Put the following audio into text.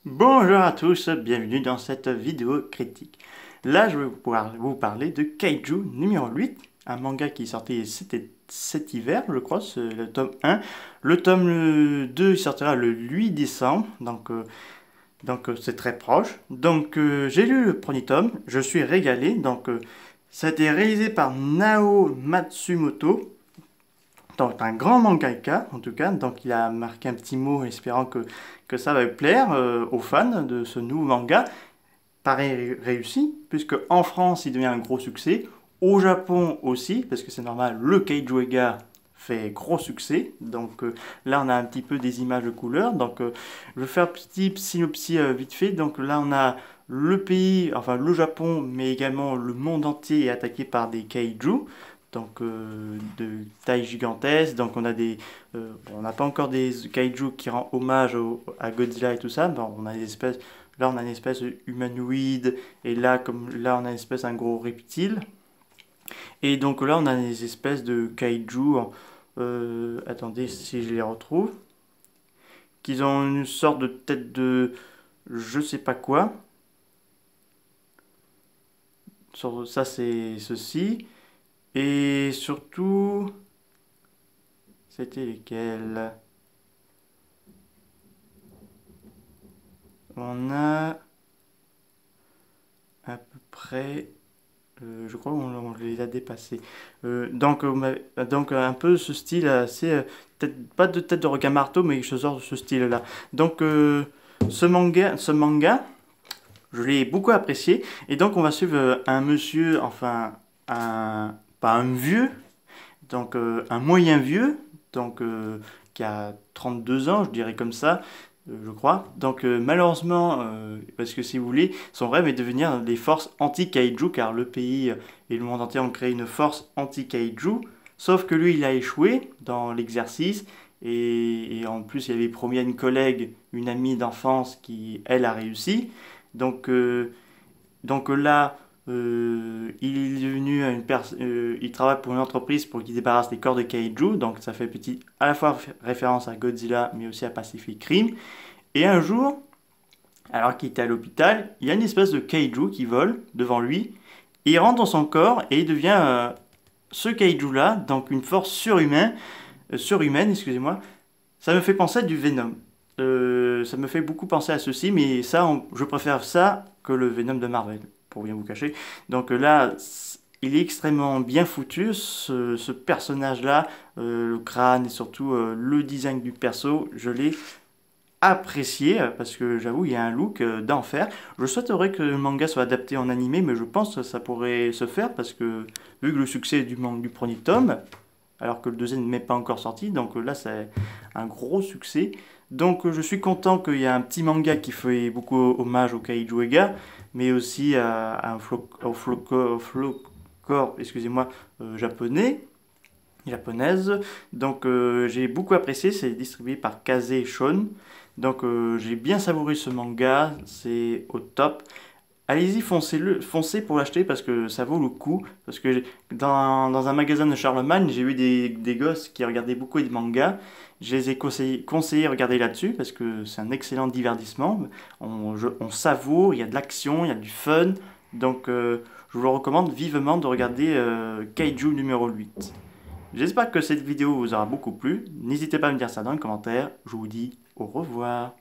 Bonjour à tous, bienvenue dans cette vidéo critique. Là, je vais pouvoir vous parler de Kaiju numéro 8, un manga qui est sorti cet hiver, je crois, c'est le tome 1. Le tome 2 il sortira le 8 décembre, donc c'est très proche. J'ai lu le premier tome, je suis régalé. Ça a été réalisé par Nao Matsumoto. Donc, un grand mangaka, en tout cas. Donc, il a marqué un petit mot espérant que ça va plaire aux fans de ce nouveau manga. Pareil réussi, puisque en France, il devient un gros succès. Au Japon aussi, parce que c'est normal, le Keijuega fait gros succès. Là, on a un petit peu des images de couleurs. Je vais faire un petit synopsis vite fait. Donc là, on a le pays, enfin le Japon, mais également le monde entier est attaqué par des kaiju. De taille gigantesque. On n'a pas encore des kaiju qui rendent hommage à Godzilla et tout ça. Bon, on a des espèces. Là, on a une espèce humanoïde, et là, comme là, on a une espèce un gros reptile. Et donc là, on a des espèces de kaiju. Attendez si je les retrouve. Qu'ils ont une sorte de tête de je sais pas quoi. Ça, c'est ceci. Et surtout, c'était lesquels? On a à peu près. Je crois qu'on les a dépassés. Un peu ce style assez, pas de tête de requin marteau, mais quelque chose de ce style-là. Ce manga, je l'ai beaucoup apprécié. Et donc on va suivre un monsieur, enfin pas un vieux, un moyen vieux, qui a 32 ans, je dirais comme ça, je crois. Malheureusement, parce que si vous voulez, son rêve est de devenir des forces anti-kaiju, car le pays et le monde entier ont créé une force anti-kaiju, sauf que lui, il a échoué dans l'exercice, et en plus, il avait promis à une collègue, une amie d'enfance, qui, elle, a réussi. Donc, euh, là, il est devenu il travaille pour une entreprise pour qu'il débarrasse des corps de kaiju. Donc ça fait à la fois référence à Godzilla, mais aussi à Pacific Rim. Et un jour, alors qu'il était à l'hôpital, il y a une espèce de kaiju qui vole devant lui. Et il rentre dans son corps et il devient ce kaiju-là, donc une force surhumaine, excusez-moi. Ça me fait penser à du Venom. Ça me fait beaucoup penser à ceci, mais je préfère ça que le Venom de Marvel, pour bien vous cacher. Là, il est extrêmement bien foutu, ce personnage-là, le crâne et surtout le design du perso, je l'ai apprécié parce que j'avoue, il y a un look d'enfer. Je souhaiterais que le manga soit adapté en animé, mais je pense que ça pourrait se faire parce que vu que le succès du premier tome, alors que le deuxième n'est pas encore sorti. Là, c'est un gros succès. Je suis content qu'il y ait un petit manga qui fait beaucoup hommage au Kaiju Ega, mais aussi au folklore, excusez-moi, japonaise. J'ai beaucoup apprécié, c'est distribué par Kaze Shon. J'ai bien savouré ce manga, c'est au top. Allez-y, foncez pour l'acheter parce que ça vaut le coup. Parce que dans un magasin de Charlemagne, j'ai vu des gosses qui regardaient beaucoup de mangas. Je les ai conseillé de regarder là-dessus parce que c'est un excellent divertissement. On savoure, il y a de l'action, il y a du fun. Je vous le recommande vivement de regarder Kaiju numéro 8. J'espère que cette vidéo vous aura beaucoup plu. N'hésitez pas à me dire ça dans les commentaires. Je vous dis au revoir.